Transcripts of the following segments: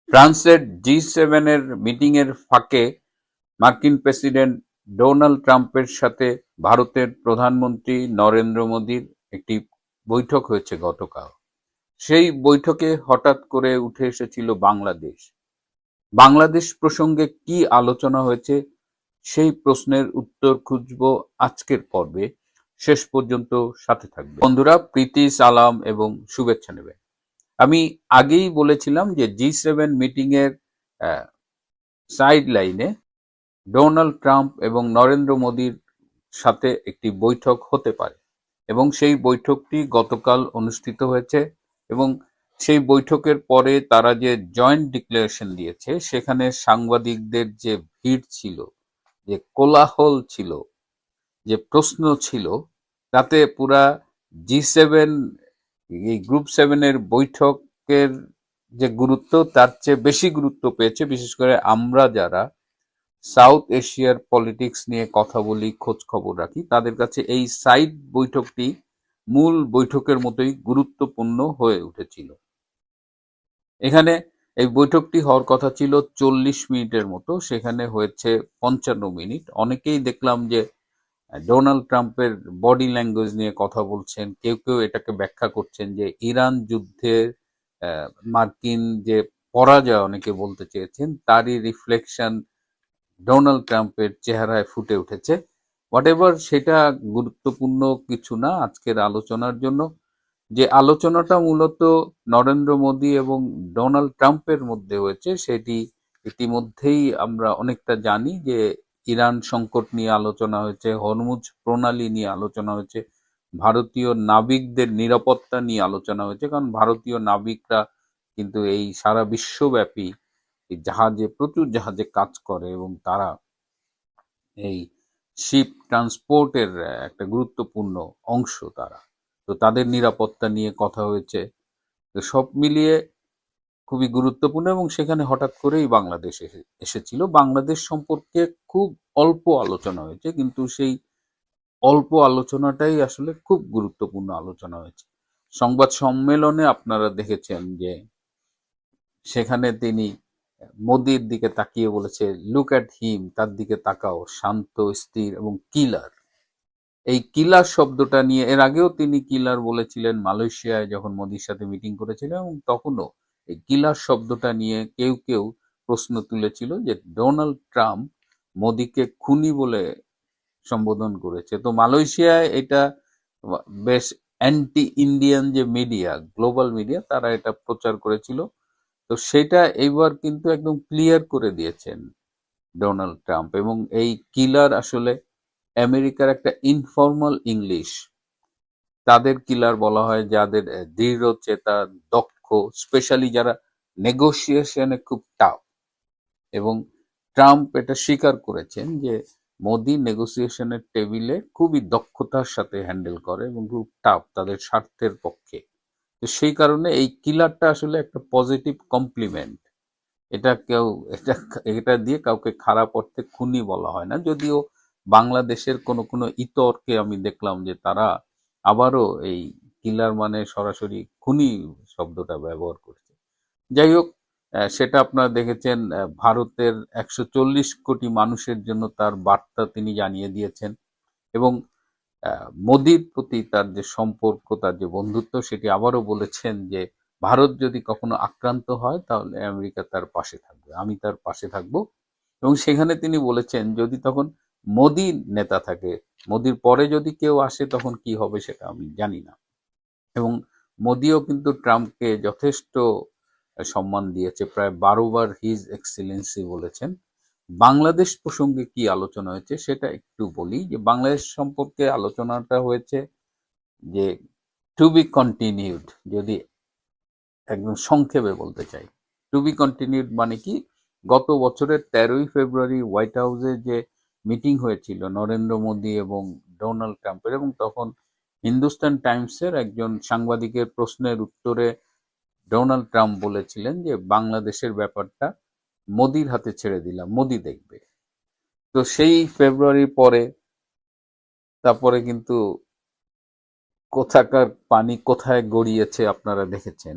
ফ্রান্সের জি7 মিটিংয়ের ফাঁকে মার্কিন প্রেসিডেন্ট ডোনাল্ড ট্রাম্পের সাথে ভারতের প্রধানমন্ত্রী নরেন্দ্র মোদীর একটি বৈঠক হয়েছে গতকাল। সেই বৈঠকে হঠাৎ করে উঠে এসেছিল বাংলাদেশ। বাংলাদেশ প্রসঙ্গে কি আলোচনা হয়েছে সেই প্রশ্নের উত্তর খুঁজব আজকের পর্বে। শেষ পর্যন্ত সাথে থাকবে বন্ধুরা। প্রীতি, সালাম এবং শুভেচ্ছা নেবে। আমি আগেই বলেছিলাম যে জি7 মিটিং এর সাইড লাইনে ডোনাল্ড ট্রাম্প এবং নরেন্দ্র মোদীর সাথে একটি বৈঠক হতে পারে, এবং সেই বৈঠকটি গতকাল অনুষ্ঠিত হয়েছে। এবং সেই বৈঠকের পরে তারা যে জয়েন্ট ডিক্লারেশন দিয়েছে, সেখানে সাংবাদিকদের যে ভিড় ছিল, যে কোলাহল ছিল, যে প্রশ্ন ছিল, তাতে পুরা জি7, এই গ্রুপ 7 বৈঠকের যে গুরুত্ব তার চেয়ে বেশি গুরুত্ব পেয়েছে। বিশেষ করে আমরা যারা সাউথ এশিয়ার পলিটিক্স নিয়ে কথা বলি, খোঁজ খবর রাখি, তাদের কাছে এই সাইড বৈঠকটি মূল বৈঠকের মতোই গুরুত্বপূর্ণ হয়ে উঠেছিল। এখানে এই বৈঠকটি হওয়ার কথা ছিল 40 মিনিটের মতো, সেখানে হয়েছে 55 মিনিট। অনেকেই দেখলাম যে ডোনাল্ড ট্রাম্পের বডি ল্যাঙ্গুয়েজ নিয়ে কথা বলছেন, কেউ কেউ এটাকে ব্যাখ্যা করছেন যে ইরান যুদ্ধের মার্কিন যে পরাজয় অনেকে বলতে চেয়েছেন, তারই রিফ্লেকশন ডোনাল্ড ট্রাম্পের চেহারায় ফুটে উঠেছে। হোয়াটএভার, সেটা গুরুত্বপূর্ণ কিছু না আজকের আলোচনার জন্য। যে আলোচনাটা মূলত নরেন্দ্র মোদী এবং ডোনাল্ড ট্রাম্পের মধ্যে হয়েছে, সেটি ইতিমধ্যেই আমরা অনেকটা জানি। যে ইরান সংকট নিয়ে আলোচনা হয়েছে, হরমুজ প্রণালী নিয়ে আলোচনা হয়েছে, ভারতীয় নাবিকদের নিরাপত্তা নিয়ে আলোচনা হয়েছে। কারণ ভারতীয় নাবিকরা কিন্তু এই সারা বিশ্বব্যাপী এই জাহাজে, প্রচুর জাহাজে কাজ করে, এবং তারা এই শিপ ট্রান্সপোর্টের একটা গুরুত্বপূর্ণ অংশ তারা। তো তাদের নিরাপত্তা নিয়ে কথা হয়েছে। তো সব মিলিয়ে খুবই গুরুত্বপূর্ণ, এবং সেখানে হঠাৎ করেই বাংলাদেশ এসেছিল। বাংলাদেশ সম্পর্কে খুব অল্প আলোচনা হয়েছে, কিন্তু সেই অল্প আলোচনাটাই আসলে খুব গুরুত্বপূর্ণ আলোচনা হয়েছে। সংবাদ সম্মেলনে আপনারা দেখেছেন যে সেখানে তিনি মোদির দিকে তাকিয়ে বলেছে, লুক অ্যাট হিম, তার দিকে তাকাও, শান্ত, স্থির এবং কিলার। এই কিলার শব্দটা নিয়ে এর আগেও তিনি কিলার বলেছিলেন মালয়েশিয়ায় যখন মোদির সাথে মিটিং করেছিলেন, এবং তখনও এই কিলার শব্দটা নিয়ে কেউ কেউ প্রশ্ন তুলেছিল যে ডোনাল্ড ট্রাম্প মোদিকে খুনি বলে সম্বোধন করেছে। তো মালয়েশিয়ায় এটা বেশ অ্যান্টি ইন্ডিয়ান যে মিডিয়া, গ্লোবাল মিডিয়া, তারা এটা প্রচার করেছিল। তো সেটা এইবার কিন্তু একদম ক্লিয়ার করে দিয়েছেন ডোনাল্ড ট্রাম্প। এবং এই কিলার আসলে আমেরিকার একটা ইনফর্মাল ইংলিশ। তাদের কিলার বলা হয় যাদের দৃঢ় চেতা, দক্ষ, স্পেশালি যারা নেগোসিয়েশনে খুব টাফ। এবং ট্রাম্প এটা স্বীকার করেছেন যে মোদি নেগোসিয়েশনের টেবিলে খুবই দক্ষতার সাথে হ্যান্ডেল করে এবং খুব টাফ তাদের স্বার্থের পক্ষে। তো সেই কারণে এই কিলারটা আসলে একটা পজিটিভ কমপ্লিমেন্ট। এটা কেউ এটা এটা দিয়ে কাউকে খারাপ অর্থে খুনি বলা হয় না। যদিও বাংলাদেশের কোনো কোনো ইতরকে আমি দেখলাম যে তারা আবারও এই কিলার মানে সরাসরি খুনি শব্দটা ব্যবহার করছে। যাই হোক, সেটা আপনারা দেখেছেন। ভারতের 140 কোটি মানুষের জন্য তার বার্তা তিনি জানিয়ে দিয়েছেন। এবং মোদির প্রতি তার যে সম্পর্ক, তার যে বন্ধুত্ব, সেটি আবারও বলেছেন যে ভারত যদি কখনো আক্রান্ত হয় তাহলে আমেরিকা তার পাশে থাকবে, আমি তার পাশে থাকবো। এবং সেখানে তিনি বলেছেন যদি তখন মোদি নেতা থাকে, মোদির পরে যদি কেউ আসে তখন কি হবে সেটা আমি জানি না। এবং মোদিও কিন্তু ট্রাম্পকে যথেষ্ট সম্মান দিয়েছে, প্রায় 12 বার হিজ এক্সিলেন্সি বলেছেন। বাংলাদেশ প্রসঙ্গে কি আলোচনা হয়েছে সেটা একটু বলি। যে বাংলাদেশ সম্পর্কে আলোচনাটা হয়েছে যে টু বি কন্টিনিউড। যদি একদম সংক্ষেপে বলতে চাই, টু বি কন্টিনিউড মানে কি, গত বছরের 13ই ফেব্রুয়ারি হোয়াইট হাউসে যে মিটিং হয়েছিল নরেন্দ্র মোদী এবং ডোনাল্ড ট্রাম্পের, এবং তখন হিন্দুস্তান টাইমসের একজন সাংবাদিকের প্রশ্নের উত্তরে ডোনাল্ড ট্রাম্প বলেছিলেন যে বাংলাদেশের ব্যাপারটা মোদির হাতে ছেড়ে দিলাম, মোদি দেখবে। তো সেই ফেব্রুয়ারির পরে তারপরে কিন্তু কোথাকার পানি কোথায় গড়িয়েছে আপনারা দেখেছেন।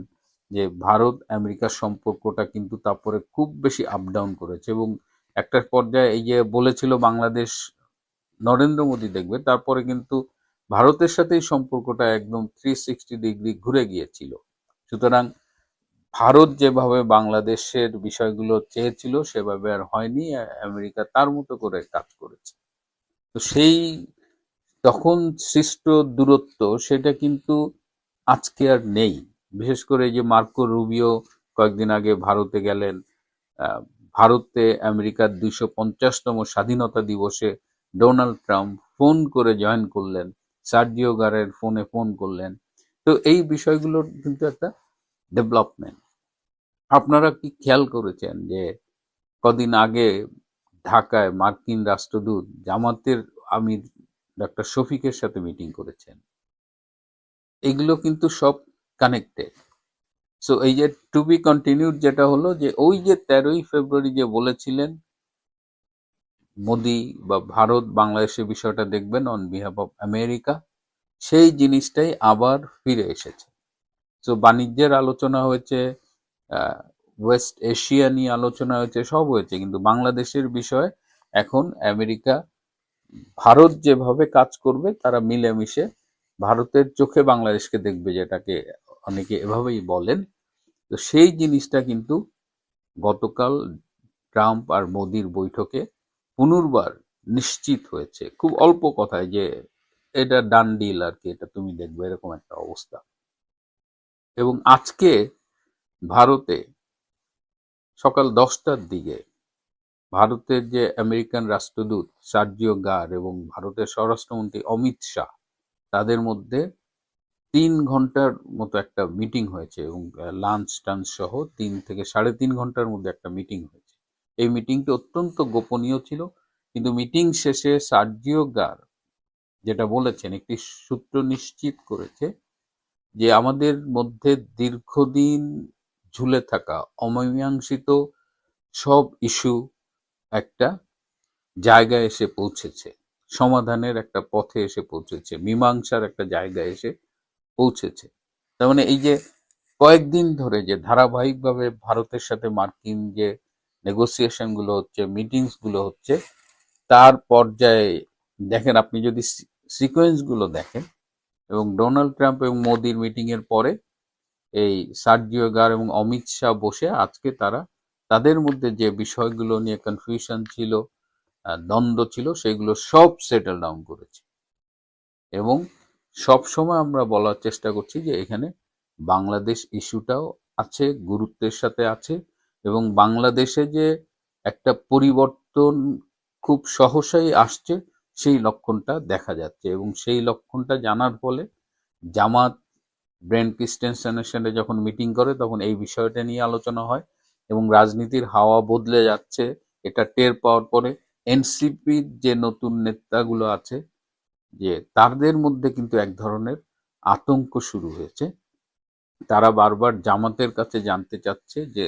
যে ভারত আমেরিকার সম্পর্কটা কিন্তু তারপরে খুব বেশি আপ ডাউন করেছে, এবং একটা পর্যায়ে এই যে বলেছিল বাংলাদেশ নরেন্দ্র মোদী দেখবে, তারপরে কিন্তু ভারতের সাথেই সম্পর্কটা একদম 360 ডিগ্রি ঘুরে গিয়েছিল। সুতরাং ভারত যেভাবে বাংলাদেশের বিষয়গুলো চেয়েছিল সেভাবে আর হয়নি, আমেরিকা তার মতো করে কাজ করেছে। তো সেই তখন সৃষ্ট দূরত্ব সেটা কিন্তু আজকে আর নেই। বিশেষ করে এই যে মার্কো রুবিও কয়েকদিন আগে ভারতে গেলেন, আহ, ভারতে আমেরিকার 250তম স্বাধীনতা দিবসে ডোনাল্ড ট্রাম্প ফোন করে জয়েন করলেন, সার্জিও গারের ফোনে ফোন করলেন। তো এই বিষয়গুলোর কিন্তু একটা ডেভেলপমেন্ট। আপনারা কি খেয়াল করেছেন যে কদিন আগে ঢাকায় মার্কিন রাষ্ট্রদূত জামাতের আমির ডক্টর শফিকের সাথে মিটিং করেছেন? এগুলো কিন্তু সব কানেক্টেড। সো এই যে টু বি কন্টিনিউড যেটা হলো, যে ওই যে 13ই ফেব্রুয়ারি যে বলেছিলেন মোদি বা ভারত বাংলাদেশের বিষয়টা দেখবেন অন বিহাফ অফ আমেরিকা, সেই জিনিসটাই আবার ফিরে এসেছে। সো বাণিজ্যের আলোচনা হয়েছে, ওয়েস্ট এশিয়া নিয়ে আলোচনা হয়েছে, সব হয়েছে, কিন্তু বাংলাদেশের বিষয়ে এখন আমেরিকা ভারত যেভাবে কাজ করবে তারা মিলেমিশে ভারতের চোখে বাংলাদেশকে দেখবে, যেটাকে অনেকে এভাবেই বলেন। তো সেই জিনিসটা কিন্তু গতকাল ট্রাম্প আর মোদির বৈঠকে পুনর্বার নিশ্চিত হয়েছে, খুব অল্প কথায়, যে এটা ডান ডিল আর কি, এটা তুমি দেখবে, এরকম একটা অবস্থা। এবং আজকে ভারতে সকাল 10টার দিকে ভারতের যে আমেরিকান রাষ্ট্রদূত সার্জিও গার এবং ভারতের স্বরাষ্ট্রমন্ত্রী অমিত শাহ, তাদের মধ্যে 3 ঘন্টার মতো একটা মিটিং হয়েছে, এবং লাঞ্চ টাঞ্চ সহ 3 থেকে 3.5 ঘন্টার মধ্যে একটা মিটিং হয়েছে। এই মিটিংটি অত্যন্ত গোপনীয় ছিল, কিন্তু মিটিং শেষে সার্জিও গার যেটা বলেছেন, একটি সূত্র নিশ্চিত করেছে যে আমাদের মধ্যে দীর্ঘদিন ঝুলে থাকা অমীমাংসিত সব ইস্যু একটা জায়গায় এসে পৌঁছেছে, সমাধানের একটা পথে এসে পৌঁছেছে, মীমাংসার একটা জায়গায় এসে পৌঁছেছে। তার মানে এই যে কয়েকদিন ধরে যে ধারাবাহিকভাবে ভারতের সাথে মার্কিন যে নেগোসিয়েশন গুলো হচ্ছে, মিটিংস গুলো হচ্ছে, তার পর্যায়ে দেখেন, আপনি যদি সিকোয়েন্স গুলো দেখেন, এবং ডোনাল্ড ট্রাম্প এবং মোদির মিটিং এর পরে এই সার্জিও গার এবং অমিত শাহ বসে আজকে তারা তাদের মধ্যে যে বিষয়গুলো নিয়ে কনফিউশন ছিল, দ্বন্দ্ব ছিল, সেগুলো সব সেটেল ডাউন করেছে। এবং সব সময় আমরা বলার চেষ্টা করছি যে এখানে বাংলাদেশ ইস্যুটাও আছে, গুরুত্বের সাথে আছে, এবং বাংলাদেশে যে একটা পরিবর্তন খুব সহসাই আসছে সেই লক্ষণটা দেখা যাচ্ছে। এবং সেই লক্ষণটা জানার ফলে জামাত ব্রেন ক্রিস্টেনসেনের সাথে যখন মিটিং করে তখন এই বিষয়টা নিয়ে আলোচনা হয়, এবং রাজনীতির হাওয়া বদলে যাচ্ছে এটা টের পাওয়ার পরে এনসিপির যে নতুন নেতাগুলো আছে, যে তাদের মধ্যে কিন্তু এক ধরনের আতঙ্ক শুরু হয়েছে। তারা বারবার জামাতের কাছে জানতে চাচ্ছে যে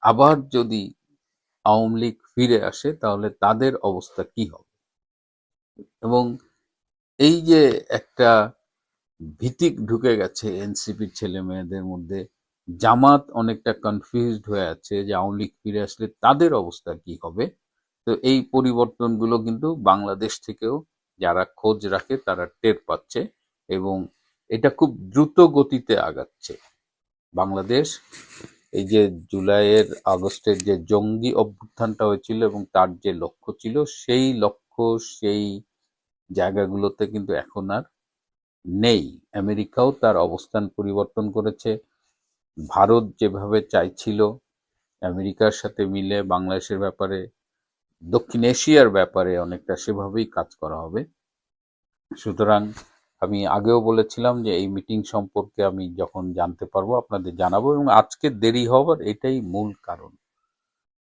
আবার যদি আওয়ামী লীগ ফিরে আসে তাহলে তাদের অবস্থা কি হবে। এবং এই যে একটা ভীতি ঢুকে গেছে এনসিপির ছেলে মেয়েদের মধ্যে, জামাত অনেকটা কনফিউজড হয়ে আছে যে আওয়ামী লীগ ফিরে আসলে তাদের অবস্থা কি হবে। তো এই পরিবর্তনগুলো কিন্তু বাংলাদেশ থেকেও যারা খোঁজ রাখে তারা টের পাচ্ছে, এবং এটা খুব দ্রুত গতিতে আগাচ্ছে। বাংলাদেশ এই যে জুলাইয়ের আগস্টের যে জঙ্গি অভ্যুত্থানটা হয়েছিল এবং তার যে লক্ষ্য ছিল, সেই লক্ষ্য সেই জায়গাগুলোতে কিন্তু এখন আর নেই। আমেরিকাও তার অবস্থান পরিবর্তন করেছে। ভারত যেভাবে চাইছিল আমেরিকার সাথে মিলে বাংলাদেশের ব্যাপারে, দক্ষিণ এশিয়ার ব্যাপারে অনেকটা সেভাবেই কাজ করা হবে। সুতরাং আমি আগেও বলেছিলাম যে এই মিটিং সম্পর্কে আমি যখন জানতে পারবো আপনাদের জানাবো, এবং আজকে দেরি হওয়ার এটাই মূল কারণ,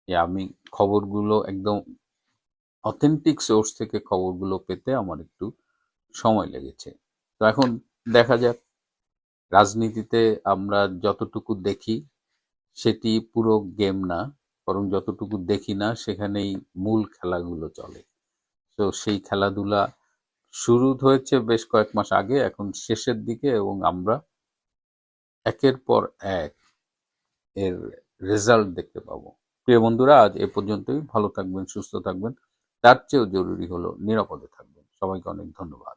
যে আমি খবরগুলো একদম অথেন্টিক সোর্স থেকে খবরগুলো পেতে আমার একটু সময় লেগেছে। তো এখন দেখা যাক, রাজনীতিতে আমরা যতটুকু দেখি সেটি পুরো গেম না, বরং যতটুকু দেখি না সেখানেই মূল খেলাগুলো চলে। তো সেই খেলাধুলা শুরু হয়েছে বেশ কয়েক মাস আগে, এখন শেষের দিকে, এবং আমরা একের পর এক এর রেজাল্ট দেখতে পাবো। প্রিয় বন্ধুরা, আজ এ পর্যন্তই। ভালো থাকবেন, সুস্থ থাকবেন। তার চেয়েও জরুরি হলো নিরাপদে থাকবেন। সবাইকে অনেক ধন্যবাদ।